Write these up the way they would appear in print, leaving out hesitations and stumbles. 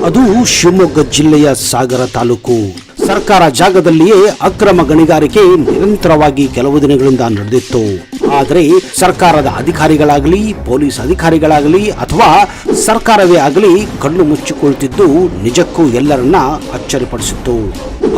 ಅದು ಶಿವಮೊಗ್ಗ ಜಿಲ್ಲೆಯ ಸಾಗರ ತಾಲೂಕು. ಸರ್ಕಾರ ಜಾಗದಲ್ಲಿಯೇ ಅಕ್ರಮ ಗಣಿಗಾರಿಕೆ ನಿರಂತರವಾಗಿ ಕೆಲವು ದಿನಗಳಿಂದ ನಡೆದಿತ್ತು. ಆದರೆ ಸರ್ಕಾರದ ಅಧಿಕಾರಿಗಳಾಗಲಿ, ಪೊಲೀಸ್ ಅಧಿಕಾರಿಗಳಾಗಲಿ ಅಥವಾ ಸರ್ಕಾರವೇ ಆಗಲಿ ಕಣ್ಣು ಮುಚ್ಚಿಕೊಳ್ತಿದ್ದು ನಿಜಕ್ಕೂ ಎಲ್ಲರನ್ನ ಅಚ್ಚರಿಪಡಿಸಿತ್ತು.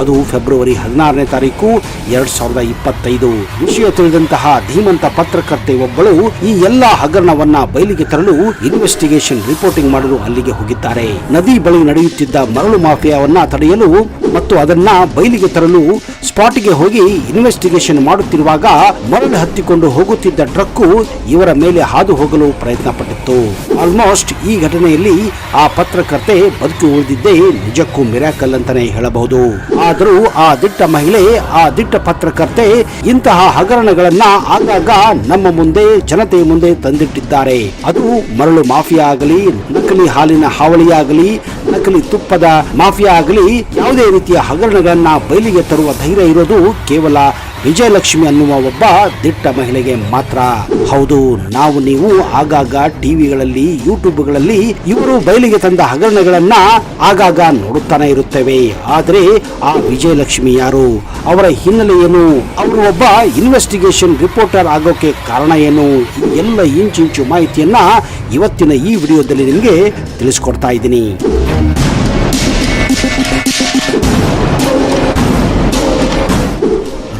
ಅದು ಫೆಬ್ರವರಿ 16ನೇ ತಾರೀಕು 2025. ವಿಷಯ ತಿಳಿದಂತಹ ಧೀಮಂತ ಪತ್ರಕರ್ತೆ ಒಬ್ಬಳು ಈ ಎಲ್ಲಾ ಹಗರಣವನ್ನ ಬಯಲಿಗೆ ತರಲು ಇನ್ವೆಸ್ಟಿಗೇಷನ್ ರಿಪೋರ್ಟಿಂಗ್ ಮಾಡಲು ಅಲ್ಲಿಗೆ ಹೋಗಿದ್ದಾರೆ. ನದಿ ಬಳಿ ನಡೆಯುತ್ತಿದ್ದ ಮರಳು ಮಾಫಿಯಾವನ್ನ ತಡೆಯಲು ಮತ್ತು ಅದನ್ನ ಬಯಲಿಗೆ ತರಲು ಸ್ಪಾಟ್ಗೆ ಹೋಗಿ ಇನ್ವೆಸ್ಟಿಗೇಷನ್ ಮಾಡುತ್ತಿರುವಾಗ ಮರಳು ಹತ್ತಿಕೊಂಡು ಹೋಗುತ್ತಿದ್ದ ಟ್ರಕ್ಕು ಇವರ ಮೇಲೆ ಹಾದು ಹೋಗಲು ಪ್ರಯತ್ನ ಪಟ್ಟಿತ್ತು. ಆಲ್ಮೋಸ್ಟ್ ಈ ಘಟನೆಯಲ್ಲಿ ಆ ಪತ್ರಕರ್ತೆ ಬದುಕಿ ಉಳಿದಿದ್ದೇ ನಿಜಕ್ಕೂ ಮಿರಾಕಲ್ ಅಂತಾನೆ ಹೇಳಬಹುದು. ಆದರೂ ಆ ದಿಟ್ಟ ಮಹಿಳೆ, ಆ ದಿಟ್ಟ ಪತ್ರಕರ್ತೆ ಇಂತಹ ಹಗರಣಗಳನ್ನ ಆಗಾಗ ನಮ್ಮ ಮುಂದೆ, ಜನತೆಯ ಮುಂದೆ ತಂದಿಟ್ಟಿದ್ದಾರೆ. ಅದು ಮರಳು ಮಾಫಿಯಾ ಆಗಲಿ, ನಕಲಿ ಹಾಲಿನ ಹಾವಳಿಯಾಗಲಿ, ನಕಲಿ ತುಪ್ಪದ ಮಾಫಿಯಾ ಆಗಲಿ, ಯಾವುದೇ ರೀತಿಯ ಹಗರಣಗಳನ್ನ ಬಯಲಿಗೆ ತರುವ ಧೈರ್ಯ ಇರೋದು ಕೇವಲ ವಿಜಯಲಕ್ಷ್ಮಿ ಅನ್ನುವ ಒಬ್ಬ ದಿಟ್ಟ ಮಹಿಳೆಗೆ ಮಾತ್ರ. ಹೌದು, ನಾವು ನೀವು ಆಗಾಗ ಟಿವಿಗಳಲ್ಲಿ, ಯೂಟ್ಯೂಬ್ಗಳಲ್ಲಿ ಇವರು ಬಯಲಿಗೆ ತಂದ ಹಗರಣಗಳನ್ನ ಆಗಾಗ ನೋಡುತ್ತಾನೆ ಇರುತ್ತೇವೆ. ಆದರೆ ಆ ವಿಜಯಲಕ್ಷ್ಮಿ ಯಾರು, ಅವರ ಹಿನ್ನೆಲೆ ಏನು, ಅವರು ಒಬ್ಬ ಇನ್ವೆಸ್ಟಿಗೇಷನ್ ರಿಪೋರ್ಟರ್ ಆಗೋಕೆ ಕಾರಣ ಏನು, ಎಲ್ಲ ಇಂಚಿಂಚು ಮಾಹಿತಿಯನ್ನ ಇವತ್ತಿನ ಈ ವಿಡಿಯೋದಲ್ಲಿ ನಿಮಗೆ ತಿಳಿಸ್ಕೊಡ್ತಾ ಇದ್ದೀನಿ.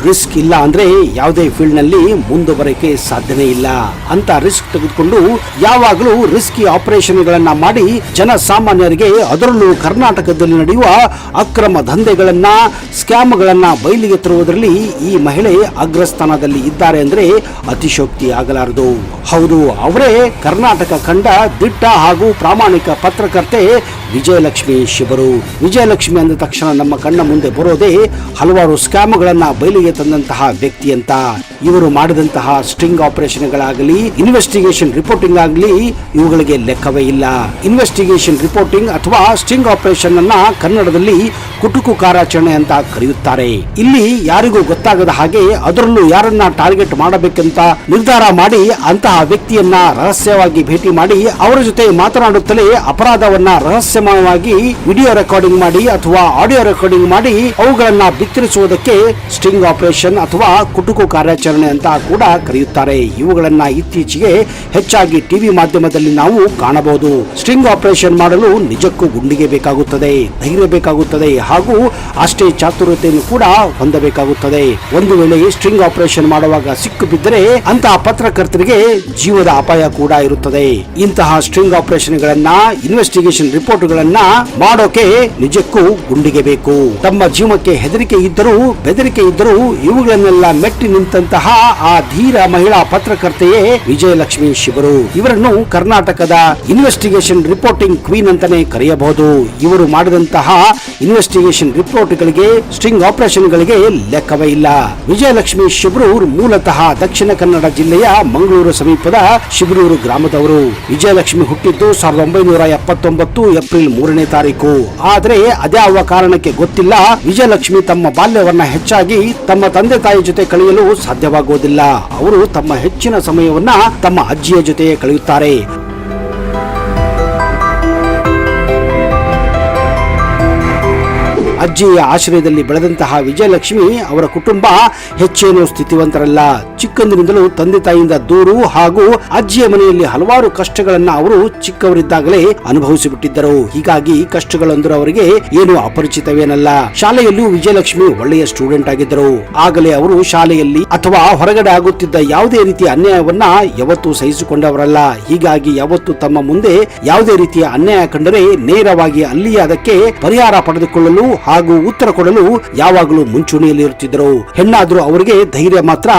ರಿಸ್ಕ್ ಇಲ್ಲ ಅಂದ್ರೆ ಯಾವುದೇ ಫೀಲ್ಡ್ ನಲ್ಲಿ ಮುಂದುವರಕ್ಕೆ ಸಾಧ್ಯನೇ ಇಲ್ಲ ಅಂತ ರಿಸ್ಕ್ ತೆಗೆದುಕೊಂಡು ಯಾವಾಗಲೂ ರಿಸ್ಕಿ ಆಪರೇಷನ್ ಗಳನ್ನ ಮಾಡಿ ಜನಸಾಮಾನ್ಯರಿಗೆ, ಅದರಲ್ಲೂ ಕರ್ನಾಟಕದಲ್ಲಿ ನಡೆಯುವ ಅಕ್ರಮ ದಂಧೆಗಳನ್ನ, ಸ್ಕ್ಯಾಮ್ಗಳನ್ನ ಬಯಲಿಗೆ ತರುವುದರಲ್ಲಿ ಈ ಮಹಿಳೆ ಅಗ್ರಸ್ಥಾನದಲ್ಲಿ ಇದ್ದಾರೆ ಅಂದ್ರೆ ಅತಿಶೋಕ್ತಿ ಆಗಲಾರದು. ಹೌದು, ಅವರೇ ಕರ್ನಾಟಕ ಕಂಡ ದಿಟ್ಟ ಹಾಗೂ ಪ್ರಾಮಾಣಿಕ ಪತ್ರಕರ್ತೆ ವಿಜಯಲಕ್ಷ್ಮಿ ಶಿಬರು. ವಿಜಯಲಕ್ಷ್ಮಿ ಅಂದ ತಕ್ಷಣ ನಮ್ಮ ಕಣ್ಣ ಮುಂದೆ ಬರೋದೇ ಹಲವಾರು ಸ್ಕ್ಯಾಮ್ಗಳನ್ನ ಬಯಲಿಗೆ ತಂದಂತಹ ವ್ಯಕ್ತಿ ಅಂತ. ಇವರು ಮಾಡಿದಂತಹ ಸ್ಟ್ರಿಂಗ್ ಆಪರೇಷನ್ಗಳಾಗಲಿ, ಇನ್ವೆಸ್ಟಿಗೇಷನ್ ರಿಪೋರ್ಟಿಂಗ್ ಆಗಲಿ, ಇವುಗಳಿಗೆ ಲೆಕ್ಕವೇ ಇಲ್ಲ. ಇನ್ವೆಸ್ಟಿಗೇಷನ್ ರಿಪೋರ್ಟಿಂಗ್ ಅಥವಾ ಸ್ಟ್ರಿಂಗ್ ಆಪರೇಷನ್ ಅನ್ನ ಕನ್ನಡದಲ್ಲಿ ಕುಟುಕು ಕಾರ್ಯಾಚರಣೆ ಅಂತ ಕರೆಯುತ್ತಾರೆ. ಇಲ್ಲಿ ಯಾರಿಗೂ ಗೊತ್ತಾಗದ ಹಾಗೆ, ಅದರಲ್ಲೂ ಯಾರನ್ನ ಟಾರ್ಗೆಟ್ ಮಾಡಬೇಕಂತ ನಿರ್ಧಾರ ಮಾಡಿ ಅಂತಹ ವ್ಯಕ್ತಿಯನ್ನ ರಹಸ್ಯವಾಗಿ ಭೇಟಿ ಮಾಡಿ ಅವರ ಜೊತೆ ಮಾತನಾಡುತ್ತಲೇ ಅಪರಾಧವನ್ನ ರಹಸ್ಯಮಯವಾಗಿ ವಿಡಿಯೋ ರೆಕಾರ್ಡಿಂಗ್ ಮಾಡಿ ಅಥವಾ ಆಡಿಯೋ ರೆಕಾರ್ಡಿಂಗ್ ಮಾಡಿ ಅವುಗಳನ್ನ ಬಿತ್ತರಿಸುವುದಕ್ಕೆ ಸ್ಟ್ರಿಂಗ್ ಆಪರೇಷನ್ ಅಥವಾ ಕುಟುಕು ಕಾರ್ಯಾಚರಣೆ ಅಂತ ಕೂಡ ಕರೆಯುತ್ತಾರೆ. ಇವುಗಳನ್ನ ಇತ್ತೀಚೆಗೆ ಹೆಚ್ಚಾಗಿ ಟಿವಿ ಮಾಧ್ಯಮದಲ್ಲಿ ನಾವು ಕಾಣಬಹುದು. ಸ್ಟ್ರಿಂಗ್ ಆಪರೇಷನ್ ಮಾಡಲು ನಿಜಕ್ಕೂ ಗುಂಡಿಗೆ ಬೇಕಾಗುತ್ತದೆ, ಧೈರ್ಯ ಬೇಕಾಗುತ್ತದೆ ಹಾಗೂ ಅಷ್ಟೇ ಚಾತುರ್ಯತೆಯನ್ನು ಕೂಡ ಹೊಂದಬೇಕಾಗುತ್ತದೆ. ಒಂದು ವೇಳೆ ಸ್ಟ್ರಿಂಗ್ ಆಪರೇಷನ್ ಮಾಡುವಾಗ ಸಿಕ್ಕು ಬಿದ್ದರೆ ಅಂತಹ ಪತ್ರಕರ್ತರಿಗೆ ಜೀವದ ಅಪಾಯ ಕೂಡ ಇರುತ್ತದೆ. ಇಂತಹ ಸ್ಟ್ರಿಂಗ್ ಆಪರೇಷನ್ ಗಳನ್ನ, ಇನ್ವೆಸ್ಟಿಗೇಷನ್ ರಿಪೋರ್ಟ್ ಗಳನ್ನ ಮಾಡೋಕೆ ನಿಜಕ್ಕೂ ಗುಂಡಿಗೆ ಬೇಕು. ತಮ್ಮ ಜೀವಕ್ಕೆ ಹೆದರಿಕೆ ಇದ್ದರೂ, ಬೆದರಿಕೆ ಇದ್ದರೂ ಇವುಗಳನ್ನೆಲ್ಲ ಮೆಟ್ಟಿ ನಿಂತಹ ಆ ಧೀರ ಮಹಿಳಾ ಪತ್ರಕರ್ತೆಯೇ ವಿಜಯಲಕ್ಷ್ಮಿ ಶಿಬರು. ಇವರನ್ನು ಕರ್ನಾಟಕದ ಇನ್ವೆಸ್ಟಿಗೇಷನ್ ರಿಪೋರ್ಟಿಂಗ್ ಕ್ವೀನ್ ಅಂತಾನೆ ಕರೆಯಬಹುದು. ಇವರು ಮಾಡಿದಂತಹ ಇನ್ವೆಸ್ಟಿಗೇಷನ್ ರಿಪೋರ್ಟ್ ಗಳಿಗೆ, ಸ್ಟ್ರಿಂಗ್ ಆಪರೇಷನ್ ಗಳಿಗೆ ಲೆಕ್ಕವೇ ಇಲ್ಲ. ವಿಜಯಲಕ್ಷ್ಮಿ ಶಿಬ್ರೂರ್ ಮೂಲತಃ ದಕ್ಷಿಣ ಕನ್ನಡ ಜಿಲ್ಲೆಯ ಮಂಗಳೂರು ಸಮೀಪದ ಶಿಬ್ರೂರು ಗ್ರಾಮದವರು. ವಿಜಯಲಕ್ಷ್ಮಿ ಹುಟ್ಟಿದ್ದು 1979 ಏಪ್ರಿಲ್ 3ನೇ ತಾರೀಕು. ಆದರೆ ಅದ್ಯಾವ ಕಾರಣಕ್ಕೆ ಗೊತ್ತಿಲ್ಲ, ವಿಜಯಲಕ್ಷ್ಮಿ ತಮ್ಮ ಬಾಲ್ಯವನ್ನ ಹೆಚ್ಚಾಗಿ ತಮ್ಮ ತಂದೆ ತಾಯಿ ಜೊತೆ ಕಳೆಯಲು ಸಾಧ್ಯವಾಗುವುದಿಲ್ಲ. ಅವರು ತಮ್ಮ ಹೆಚ್ಚಿನ ಸಮಯವನ್ನ ತಮ್ಮ ಅಜ್ಜಿಯ ಜೊತೆಯೇ ಕಳೆಯುತ್ತಾರೆ. ಅಜ್ಜಿಯ ಆಶ್ರಯದಲ್ಲಿ ಬೆಳೆದಂತಹ ವಿಜಯಲಕ್ಷ್ಮಿ ಅವರ ಕುಟುಂಬ ಹೆಚ್ಚೇನು ಸ್ಥಿತಿವಂತರಲ್ಲ. ಚಿಕ್ಕಂದಿನಿಂದಲೂ ತಂದೆ ತಾಯಿಯಿಂದ ದೂರು ಹಾಗೂ ಅಜ್ಜಿಯ ಮನೆಯಲ್ಲಿ ಹಲವಾರು ಕಷ್ಟಗಳನ್ನ ಅವರು ಚಿಕ್ಕವರಿದ್ದಾಗಲೇ ಅನುಭವಿಸಿಬಿಟ್ಟಿದ್ದರು. ಹೀಗಾಗಿ ಕಷ್ಟಗಳಂದ್ರೆ ಅವರಿಗೆ ಏನು ಅಪರಿಚಿತವೇನಲ್ಲ. ಶಾಲೆಯಲ್ಲೂ ವಿಜಯಲಕ್ಷ್ಮಿ ಒಳ್ಳೆಯ ಸ್ಟೂಡೆಂಟ್ ಆಗಿದ್ದರು. ಆಗಲೇ ಅವರು ಶಾಲೆಯಲ್ಲಿ ಅಥವಾ ಹೊರಗಡೆ ಆಗುತ್ತಿದ್ದ ಯಾವುದೇ ರೀತಿಯ ಅನ್ಯಾಯವನ್ನ ಯಾವತ್ತೂ ಸಹಿಸಿಕೊಂಡವರಲ್ಲ. ಹೀಗಾಗಿ ಯಾವತ್ತೂ ತಮ್ಮ ಮುಂದೆ ಯಾವುದೇ ರೀತಿಯ ಅನ್ಯಾಯ ಕಂಡರೆ ನೇರವಾಗಿ ಅಲ್ಲಿಯೇ ಅದಕ್ಕೆ ಪರಿಹಾರ ಪಡೆದುಕೊಳ್ಳಲು ಹಾಗೂ ಉತ್ತರ ಕೊಡಲು ಯಾವಾಗಲೂ ಮುಂಚೂಣಿಯಲ್ಲಿ ಇರುತ್ತಿದ್ದರು. ಹೆಣ್ಣಾದ್ರೂ ಅವರಿಗೆ ಧೈರ್ಯ ಮಾತ್ರ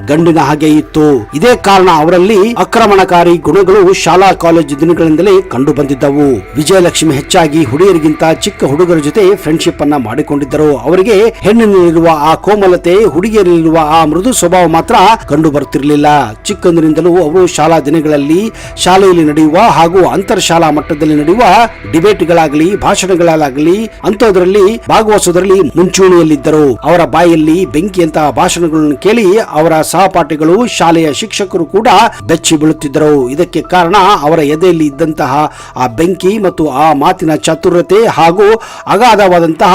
ಗಂಡಿನ ಹಾಗೆ ಇತ್ತು. ಇದೇ ಕಾರಣ ಅವರಲ್ಲಿ ಆಕ್ರಮಣಕಾರಿ ಗುಣಗಳು ಶಾಲಾ ಕಾಲೇಜು ದಿನಗಳಿಂದಲೇ ಕಂಡು ಬಂದಿದ್ದವು. ವಿಜಯಲಕ್ಷ್ಮಿ ಹೆಚ್ಚಾಗಿ ಹುಡುಗಿಯರಿಗಿಂತ ಚಿಕ್ಕ ಹುಡುಗರ ಜೊತೆ ಫ್ರೆಂಡ್ಶಿಪ್ ಅನ್ನ ಮಾಡಿಕೊಂಡಿದ್ದರು. ಅವರಿಗೆ ಹೆಣ್ಣಿನಲ್ಲಿರುವ ಆ ಕೋಮಲತೆ, ಹುಡುಗಿಯರಲ್ಲಿರುವ ಆ ಮೃದು ಸ್ವಭಾವ ಮಾತ್ರ ಕಂಡು ಬರುತ್ತಿರಲಿಲ್ಲ. ಚಿಕ್ಕಂದಿನಿಂದಲೂ ಅವರು ಶಾಲಾ ದಿನಗಳಲ್ಲಿ ಶಾಲೆಯಲ್ಲಿ ನಡೆಯುವ ಹಾಗೂ ಅಂತರ್ ಶಾಲಾ ಮಟ್ಟದಲ್ಲಿ ನಡೆಯುವ ಡಿಬೇಟ್ಗಳಾಗಲಿ, ಭಾಷಣಗಳಾಗಲಿ ಅಂತದ್ರಲ್ಲಿ ಭಾಗವಹಿಸುವುದರಲ್ಲಿ ಮುಂಚೂಣಿಯಲ್ಲಿದ್ದರು. ಅವರ ಬಾಯಲ್ಲಿ ಬೆಂಕಿಯಂತಹ ಭಾಷಣಗಳನ್ನು ಕೇಳಿ ಅವರ ಸಹಪಾಠಿಗಳು, ಶಾಲೆಯ ಶಿಕ್ಷಕರು ಕೂಡ ಬೆಚ್ಚಿ ಬೀಳುತ್ತಿದ್ದರು. ಇದಕ್ಕೆ ಕಾರಣ ಅವರ ಎದೆಯಲ್ಲಿ ಇದ್ದಂತಹ ಆ ಬೆಂಕಿ ಮತ್ತು ಆ ಮಾತಿನ ಚಾತುರ್ಯತೆ ಹಾಗೂ ಅಗಾಧವಾದಂತಹ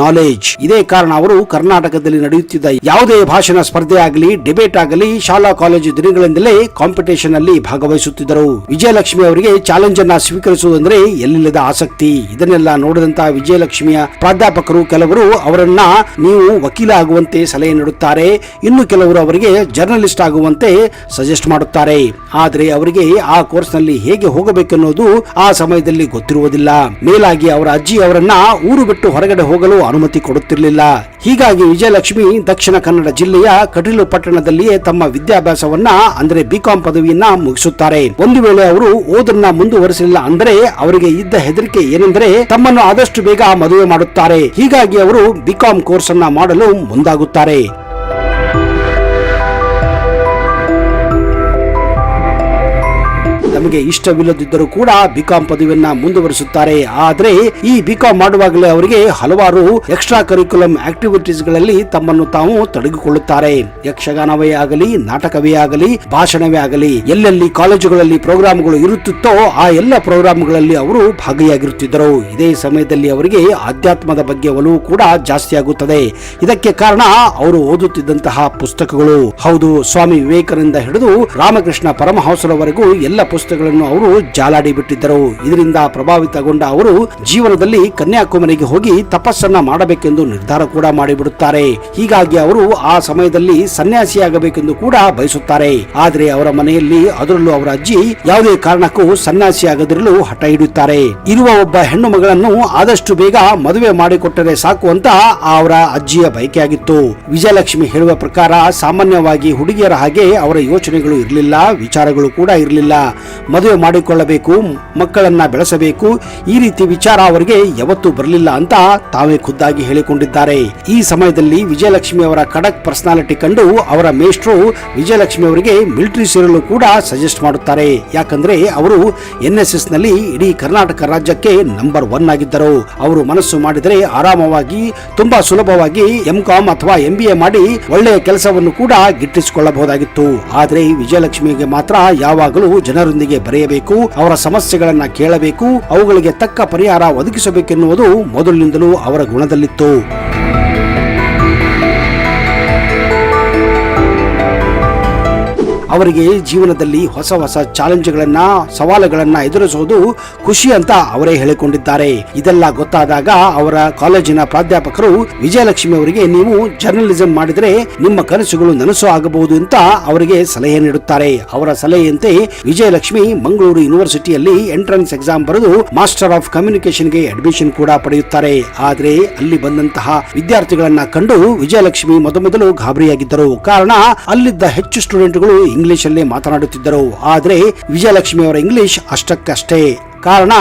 ನಾಲೆಜ್. ಇದೇ ಕಾರಣ ಅವರು ಕರ್ನಾಟಕದಲ್ಲಿ ನಡೆಯುತ್ತಿದ್ದ ಯಾವುದೇ ಭಾಷಣ ಸ್ಪರ್ಧೆ ಆಗಲಿ, ಡಿಬೇಟ್ ಆಗಲಿ, ಶಾಲಾ ಕಾಲೇಜು ದಿನಗಳಿಂದಲೇ ಕಾಂಪಿಟೇಷನ್ ಅಲ್ಲಿ ಭಾಗವಹಿಸುತ್ತಿದ್ದರು. ವಿಜಯಲಕ್ಷ್ಮಿ ಅವರಿಗೆ ಚಾಲೆಂಜ್ ಅನ್ನ ಸ್ವೀಕರಿಸುವುದಂದ್ರೆ ಎಲ್ಲಿಲ್ಲದ ಆಸಕ್ತಿ. ಇದನ್ನೆಲ್ಲ ನೋಡಿದಂತಹ ವಿಜಯಲಕ್ಷ್ಮಿಯ ಪ್ರಾಧ್ಯಾಪಕರು ಕೆಲವರು ಅವರನ್ನ ನೀವು ವಕೀಲ ಆಗುವಂತೆ ಸಲಹೆ ನೀಡುತ್ತಾರೆ, ಇನ್ನು ಕೆಲವರು ಅವರಿಗೆ ಜರ್ನಲಿಸ್ಟ್ ಆಗುವಂತೆ ಸಜೆಸ್ಟ್ ಮಾಡುತ್ತಾರೆ. ಆದರೆ ಅವರಿಗೆ ಆ ಕೋರ್ಸ್ ನಲ್ಲಿ ಹೇಗೆ ಹೋಗಬೇಕೆನ್ನುವುದು ಆ ಸಮಯದಲ್ಲಿ ಗೊತ್ತಿರುವುದಿಲ್ಲ. ಮೇಲಾಗಿ ಅವರ ಅಜ್ಜಿ ಅವರನ್ನ ಊರು ಬಿಟ್ಟು ಹೊರಗಡೆ ಹೋಗಲು ಅನುಮತಿ ಕೊಡುತ್ತಿರಲಿಲ್ಲ. ಹೀಗಾಗಿ ವಿಜಯಲಕ್ಷ್ಮಿ ದಕ್ಷಿಣ ಕನ್ನಡ ಜಿಲ್ಲೆಯ ಕಟೀಲು ಪಟ್ಟಣದಲ್ಲಿಯೇ ತಮ್ಮ ವಿದ್ಯಾಭ್ಯಾಸವನ್ನ ಅಂದ್ರೆ ಬಿಕಾಂ ಪದವಿಯನ್ನ ಮುಗಿಸುತ್ತಾರೆ. ಒಂದು ವೇಳೆ ಅವರು ಓದನ್ನ ಮುಂದುವರಿಸಲಿಲ್ಲ ಅಂದರೆ ಅವರಿಗೆ ಇದ್ದ ಹೆದರಿಕೆ ಏನೆಂದರೆ ತಮ್ಮನ್ನು ಆದಷ್ಟು ಬೇಗ ಮದುವೆ ಮಾಡುತ್ತಾರೆ. ಹೀಗಾಗಿ ಅವರು ಬಿಕಾಂ ಕೋರ್ಸ್ ಅನ್ನ ಮಾಡಲು ಮುಂದಾಗುತ್ತಾರೆ. ನಮಗೆ ಇಷ್ಟವಿಲ್ಲದಿದ್ದರೂ ಕೂಡ ಬಿಕಾಂ ಪದವಿಯನ್ನ ಮುಂದುವರಿಸುತ್ತಾರೆ. ಆದರೆ ಈ ಬಿಕಾಂ ಮಾಡುವಾಗಲೇ ಅವರಿಗೆ ಹಲವಾರು ಎಕ್ಸ್ಟ್ರಾ ಕರಿಕ್ಯುಲಮ್ ಆಕ್ಟಿವಿಟೀಸ್ ಗಳಲ್ಲಿ ತಮ್ಮನ್ನು ತಾವು ತೊಡಗಿಕೊಳ್ಳುತ್ತಾರೆ. ಯಕ್ಷಗಾನವೇ ಆಗಲಿ, ನಾಟಕವೇ ಆಗಲಿ, ಭಾಷಣವೇ ಆಗಲಿ, ಎಲ್ಲೆಲ್ಲಿ ಕಾಲೇಜುಗಳಲ್ಲಿ ಪ್ರೋಗ್ರಾಂಗಳು ಇರುತ್ತಿತ್ತೋ ಆ ಎಲ್ಲ ಪ್ರೋಗ್ರಾಂಗಳಲ್ಲಿ ಅವರು ಭಾಗಿಯಾಗಿರುತ್ತಿದ್ದರು. ಇದೇ ಸಮಯದಲ್ಲಿ ಅವರಿಗೆ ಆಧ್ಯಾತ್ಮದ ಬಗ್ಗೆ ಒಲವು ಕೂಡ ಜಾಸ್ತಿ ಆಗುತ್ತದೆ. ಇದಕ್ಕೆ ಕಾರಣ ಅವರು ಓದುತ್ತಿದ್ದಂತಹ ಪುಸ್ತಕಗಳು. ಹೌದು, ಸ್ವಾಮಿ ವಿವೇಕಾನಂದ ಹಿಡಿದು ರಾಮಕೃಷ್ಣ ಪರಮಹಂಸರವರೆಗೂ ಎಲ್ಲ ಪುಸ್ತಕಗಳನ್ನು ಅವರು ಜಾಲಾಡಿ ಬಿಟ್ಟಿದ್ದರು. ಇದರಿಂದ ಪ್ರಭಾವಿತಗೊಂಡ ಅವರು ಜೀವನದಲ್ಲಿ ಕನ್ಯಾಕುಮಾರಿಗೆ ಹೋಗಿ ತಪಸ್ಸನ್ನ ಮಾಡಬೇಕೆಂದು ನಿರ್ಧಾರ ಕೂಡ ಮಾಡಿಬಿಡುತ್ತಾರೆ. ಹೀಗಾಗಿ ಅವರು ಆ ಸಮಯದಲ್ಲಿ ಸನ್ಯಾಸಿಯಾಗಬೇಕೆಂದು ಕೂಡ ಬಯಸುತ್ತಾರೆ. ಆದರೆ ಅವರ ಮನೆಯಲ್ಲಿ, ಅದರಲ್ಲೂ ಅವರ ಅಜ್ಜಿ ಯಾವುದೇ ಕಾರಣಕ್ಕೂ ಸನ್ಯಾಸಿಯಾಗದಿರಲು ಹಠ ಹಿಡಿಯುತ್ತಾರೆ. ಇರುವ ಒಬ್ಬ ಹೆಣ್ಣು ಮಗಳನ್ನು ಆದಷ್ಟು ಬೇಗ ಮದುವೆ ಮಾಡಿಕೊಟ್ಟರೆ ಸಾಕು ಅಂತ ಅವರ ಅಜ್ಜಿಯ ಬಯಕೆಯಾಗಿತ್ತು. ವಿಜಯಲಕ್ಷ್ಮಿ ಹೇಳುವ ಪ್ರಕಾರ ಸಾಮಾನ್ಯವಾಗಿ ಹುಡುಗಿಯರ ಹಾಗೆ ಅವರ ಯೋಚನೆಗಳು ಇರಲಿಲ್ಲ, ವಿಚಾರಗಳು ಕೂಡ ಇರಲಿಲ್ಲ. ಮದುವೆ ಮಾಡಿಕೊಳ್ಳಬೇಕು, ಮಕ್ಕಳನ್ನ ಬೆಳೆಸಬೇಕು, ಈ ರೀತಿ ವಿಚಾರ ಅವರಿಗೆ ಯಾವತ್ತೂ ಬರಲಿಲ್ಲ ಅಂತ ತಾವೇ ಖುದ್ದಾಗಿ ಹೇಳಿಕೊಂಡಿದ್ದಾರೆ. ಈ ಸಮಯದಲ್ಲಿ ವಿಜಯಲಕ್ಷ್ಮಿ ಅವರ ಖಡಕ್ ಪರ್ಸನಾಲಿಟಿ ಕಂಡು ಅವರ ಮೇಷ್ಟ್ರು ವಿಜಯಲಕ್ಷ್ಮಿ ಅವರಿಗೆ ಮಿಲಿಟರಿ ಸೇರಲು ಕೂಡ ಸಜೆಸ್ಟ್ ಮಾಡುತ್ತಾರೆ. ಯಾಕಂದ್ರೆ ಅವರು NSS ನಲ್ಲಿ ಇಡೀ ಕರ್ನಾಟಕ ರಾಜ್ಯಕ್ಕೆ ನಂಬರ್ 1 ಆಗಿದ್ದರು. ಅವರು ಮನಸ್ಸು ಮಾಡಿದರೆ ಆರಾಮವಾಗಿ, ತುಂಬಾ ಸುಲಭವಾಗಿ MCom ಅಥವಾ MBA ಮಾಡಿ ಒಳ್ಳೆಯ ಕೆಲಸವನ್ನು ಕೂಡ ಗಿಟ್ಟಿಸಿಕೊಳ್ಳಬಹುದಾಗಿತ್ತು. ಆದರೆ ವಿಜಯಲಕ್ಷ್ಮಿಗೆ ಮಾತ್ರ ಯಾವಾಗಲೂ ಜನರೊಂದಿಗೆ ಬರೆಯಬೇಕು, ಅವರ ಸಮಸ್ಯೆಗಳನ್ನ ಕೇಳಬೇಕು, ಅವುಗಳಿಗೆ ತಕ್ಕ ಪರಿಹಾರ ಒದಗಿಸಬೇಕೆನ್ನುವುದು ಮೊದಲಿನಿಂದಲೂ ಅವರ ಗುಣದಲ್ಲಿತ್ತು. ಅವರಿಗೆ ಜೀವನದಲ್ಲಿ ಹೊಸ ಹೊಸ ಚಾಲೆಂಜ್ಗಳನ್ನ, ಸವಾಲುಗಳನ್ನ ಎದುರಿಸುವುದು ಖುಷಿ ಅಂತ ಅವರೇ ಹೇಳಿಕೊಂಡಿದ್ದಾರೆ. ಇದೆಲ್ಲ ಗೊತ್ತಾದಾಗ ಅವರ ಕಾಲೇಜಿನ ಪ್ರಾಧ್ಯಾಪಕರು ವಿಜಯಲಕ್ಷ್ಮಿ ಅವರಿಗೆ ನೀವು ಜರ್ನಲಿಸಂ ಮಾಡಿದರೆ ನಿಮ್ಮ ಕನಸುಗಳು ನನಸು ಆಗಬಹುದು ಅಂತ ಅವರಿಗೆ ಸಲಹೆ ನೀಡುತ್ತಾರೆ. ಅವರ ಸಲಹೆಯಂತೆ ವಿಜಯಲಕ್ಷ್ಮಿ ಮಂಗಳೂರು ಯೂನಿವರ್ಸಿಟಿಯಲ್ಲಿ ಎಂಟ್ರನ್ಸ್ ಎಕ್ಸಾಮ್ ಬರೆದು ಮಾಸ್ಟರ್ ಆಫ್ ಕಮ್ಯುನಿಕೇಶನ್ಗೆ ಅಡ್ಮಿಷನ್ ಕೂಡ ಪಡೆಯುತ್ತಾರೆ. ಆದರೆ ಅಲ್ಲಿ ಬಂದಂತಹ ವಿದ್ಯಾರ್ಥಿಗಳನ್ನ ಕಂಡು ವಿಜಯಲಕ್ಷ್ಮಿ ಮೊದಲು ಗಾಬರಿಯಾಗಿದ್ದರು. ಕಾರಣ ಅಲ್ಲಿದ್ದ ಹೆಚ್ಚು ಸ್ಟೂಡೆಂಟ್ಗಳು ಇಂಗ್ಲಿಷ್ ಅಲ್ಲೇ ಮಾತನಾಡುತ್ತಿದ್ದರು. ಆದರೆ ವಿಜಯಲಕ್ಷ್ಮಿ ಅವರ ಇಂಗ್ಲಿಷ್ ಅಷ್ಟಕ್ಕಷ್ಟೇ. ಕಾರಣ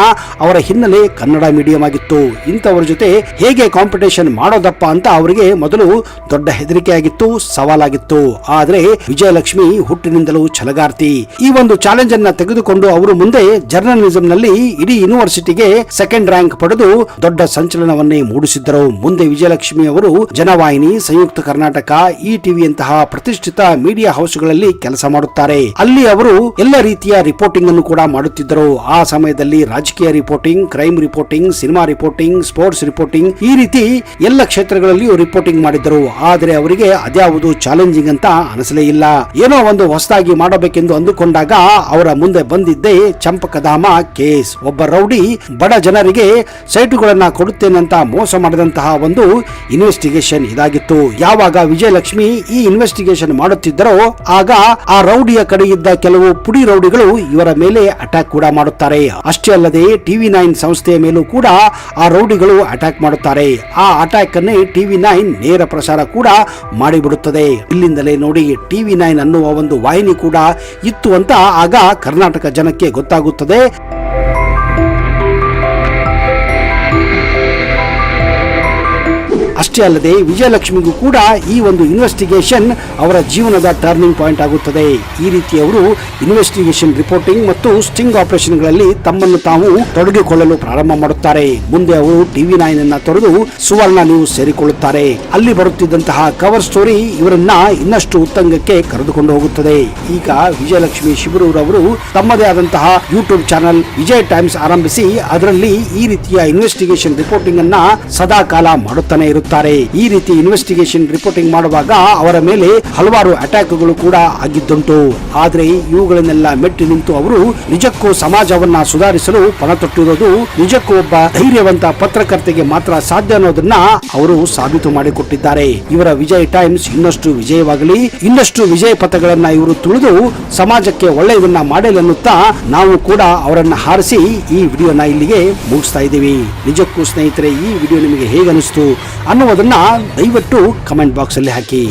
ಅವರ ಹಿನ್ನೆಲೆ ಕನ್ನಡ ಮೀಡಿಯಂ ಆಗಿತ್ತು. ಇಂಥವರ ಜೊತೆ ಹೇಗೆ ಕಾಂಪಿಟೇಷನ್ ಮಾಡೋದಪ್ಪ ಅಂತ ಅವರಿಗೆ ಮೊದಲು ದೊಡ್ಡ ಹೆದರಿಕೆ ಆಗಿತ್ತು, ಸವಾಲಾಗಿತ್ತು. ಆದರೆ ವಿಜಯಲಕ್ಷ್ಮಿ ಹುಟ್ಟಿನಿಂದಲೂ ಛಲಗಾರ್ತಿ. ಈ ಒಂದು ಚಾಲೆಂಜ್ ಅನ್ನ ತೆಗೆದುಕೊಂಡು ಅವರು ಮುಂದೆ ಜರ್ನಲಿಸಂ ನಲ್ಲಿ ಇಡೀ ಯೂನಿವರ್ಸಿಟಿಗೆ ಸೆಕೆಂಡ್ ರ್ಯಾಂಕ್ ಪಡೆದು ದೊಡ್ಡ ಸಂಚಲನವನ್ನೇ ಮೂಡಿಸಿದ್ದರು. ಮುಂದೆ ವಿಜಯಲಕ್ಷ್ಮಿ ಅವರು ಜನವಾಹಿನಿ, ಸಂಯುಕ್ತ ಕರ್ನಾಟಕ, ETV ಯಂತಹ ಪ್ರತಿಷ್ಠಿತ ಮೀಡಿಯಾ ಹೌಸ್ಗಳಲ್ಲಿ ಕೆಲಸ ಮಾಡುತ್ತಾರೆ. ಅಲ್ಲಿ ಅವರು ಎಲ್ಲ ರೀತಿಯ ರಿಪೋರ್ಟಿಂಗ್ ಅನ್ನು ಕೂಡ ಮಾಡುತ್ತಿದ್ದರು. ಆ ಸಮಯದಲ್ಲಿ ರಾಜಕೀಯ reporting, crime reporting, cinema reporting, sports reporting, ಈ ರೀತಿ ಎಲ್ಲ ಕ್ಷೇತ್ರಗಳಲ್ಲಿಯೂ ರಿಪೋರ್ಟಿಂಗ್ ಮಾಡಿದ್ದರು. ಆದರೆ ಅವರಿಗೆ ಅದ್ಯಾವುದು ಚಾಲೆಂಜಿಂಗ್ ಅಂತ ಅನಿಸಲೇ ಇಲ್ಲ. ಏನೋ ಒಂದು ಹೊಸದಾಗಿ ಮಾಡಬೇಕೆಂದು ಅಂದುಕೊಂಡಾಗ ಅವರ ಮುಂದೆ ಬಂದಿದ್ದೇ ಚಂಪಕಧಾಮ ಕೇಸ್. ಒಬ್ಬ ರೌಡಿ ಬಡ ಜನರಿಗೆ ಸೈಟುಗಳನ್ನ ಕೊಡುತ್ತೇನಂತ ಮೋಸ ಮಾಡಿದಂತಹ ಒಂದು ಇನ್ವೆಸ್ಟಿಗೇಷನ್ ಇದಾಗಿತ್ತು. ಯಾವಾಗ ವಿಜಯಲಕ್ಷ್ಮಿ ಈ ಇನ್ವೆಸ್ಟಿಗೇಷನ್ ಮಾಡುತ್ತಿದ್ದರೋ ಆಗ ಆ ರೌಡಿಯ ಕಡೆ ಇದ್ದ ಕೆಲವು ಪುಡಿ ರೌಡಿಗಳು ಇವರ ಮೇಲೆ ಅಟ್ಯಾಕ್ ಕೂಡ ಮಾಡುತ್ತಾರೆ. ಅಷ್ಟೇ ಅಲ್ಲದೆ TV9 ಸಂಸ್ಥೆಯ ಮೇಲೂ ಕೂಡ ಆ ರೌಡಿಗಳು ಅಟ್ಯಾಕ್ ಮಾಡುತ್ತಾರೆ. ಆ ಅಟ್ಯಾಕ್ ಅನ್ನೇ TV9 ನೇರ ಪ್ರಸಾರ ಕೂಡ ಮಾಡಿಬಿಡುತ್ತದೆ. ಇಲ್ಲಿಂದಲೇ ನೋಡಿ TV9 ಅನ್ನುವ ಒಂದು ವಾಹಿನಿ ಕೂಡ ಇತ್ತು ಅಂತ ಆಗ ಕರ್ನಾಟಕ ಜನಕ್ಕೆ ಗೊತ್ತಾಗುತ್ತದೆ. ಅಷ್ಟೇ ಅಲ್ಲದೆ ವಿಜಯಲಕ್ಷ್ಮಿಗೂ ಕೂಡ ಈ ಒಂದು ಇನ್ವೆಸ್ಟಿಗೇಷನ್ ಅವರ ಜೀವನದ ಟರ್ನಿಂಗ್ ಪಾಯಿಂಟ್ ಆಗುತ್ತದೆ. ಈ ರೀತಿ ಅವರು ಇನ್ವೆಸ್ಟಿಗೇಷನ್ ರಿಪೋರ್ಟಿಂಗ್ ಮತ್ತು ಸ್ಟಿಂಗ್ ಆಪರೇಷನ್ಗಳಲ್ಲಿ ತಮ್ಮನ್ನು ತಾವು ತೊಡಗಿಕೊಳ್ಳಲು ಪ್ರಾರಂಭ ಮಾಡುತ್ತಾರೆ. ಮುಂದೆ ಅವರು ಟಿವಿ 9 ಅನ್ನ ತೊರೆದು ಸುವರ್ಣ ನ್ಯೂಸ್ ಸೇರಿಕೊಳ್ಳುತ್ತಾರೆ. ಅಲ್ಲಿ ಬರುತ್ತಿದ್ದಂತಹ ಕವರ್ ಸ್ಟೋರಿ ಇವರನ್ನ ಇನ್ನಷ್ಟು ಉತ್ತುಂಗಕ್ಕೆ ಕರೆದುಕೊಂಡು ಹೋಗುತ್ತದೆ. ಈಗ ವಿಜಯಲಕ್ಷ್ಮಿ ಶಿಬರೂರ್ ಅವರು ತಮ್ಮದೇ ಆದಂತಹ ಯೂಟ್ಯೂಬ್ ಚಾನೆಲ್ ವಿಜಯ್ ಟೈಮ್ಸ್ ಆರಂಭಿಸಿ ಅದರಲ್ಲಿ ಈ ರೀತಿಯ ಇನ್ವೆಸ್ಟಿಗೇಷನ್ ರಿಪೋರ್ಟಿಂಗ್ ಅನ್ನ ಸದಾ ಕಾಲ ಮಾಡುತ್ತಾನೆ ಇರುತ್ತಾರೆ. ಈ ರೀತಿ ಇನ್ವೆಸ್ಟಿಗೇಷನ್ ರಿಪೋರ್ಟಿಂಗ್ ಮಾಡುವಾಗ ಅವರ ಮೇಲೆ ಹಲವಾರು ಅಟ್ಯಾಕ್ಗಳು ಕೂಡ ಆಗಿದ್ದುಂಟು. ಆದ್ರೆ ಇವುಗಳನ್ನೆಲ್ಲ ಮೆಟ್ಟಿ ನಿಂತು ಅವರು ನಿಜಕ್ಕೂ ಸಮಾಜವನ್ನ ಸುಧಾರಿಸಲು ಪಣ ತೊಟ್ಟಿರೋದು ನಿಜಕ್ಕೂ ಒಬ್ಬ ಧೈರ್ಯವಂತ ಪತ್ರಕರ್ತೆಗೆ ಮಾತ್ರ ಸಾಧ್ಯ ಅನ್ನೋದನ್ನ ಅವರು ಸಾಬೀತು ಮಾಡಿಕೊಟ್ಟಿದ್ದಾರೆ. ಇವರ ವಿಜಯ್ ಟೈಮ್ಸ್ ಇನ್ನಷ್ಟು ವಿಜಯವಾಗಲಿ, ಇನ್ನಷ್ಟು ವಿಜಯ ಪಥಗಳನ್ನ ಇವರು ತುಳಿದು ಸಮಾಜಕ್ಕೆ ಒಳ್ಳೆಯದನ್ನ ಮಾಡಲಿ ಅನ್ನುತ್ತಾ ನಾವು ಕೂಡ ಅವರನ್ನ ಹಾರಿಸಿ ಈ ವಿಡಿಯೋನ ಇಲ್ಲಿಗೆ ಮುಗಿಸ್ತಾ ಇದ್ದೀವಿ. ನಿಜಕ್ಕೂ ಸ್ನೇಹಿತರೆ, ಈ ವಿಡಿಯೋ ನಿಮಗೆ ಹೇಗೆ ಅನಿಸ್ತು ಅನ್ನುವುದನ್ನ ದಯವಿಟ್ಟು ಕಮೆಂಟ್ ಬಾಕ್ಸ್ ಅಲ್ಲಿ ಹಾಕಿ.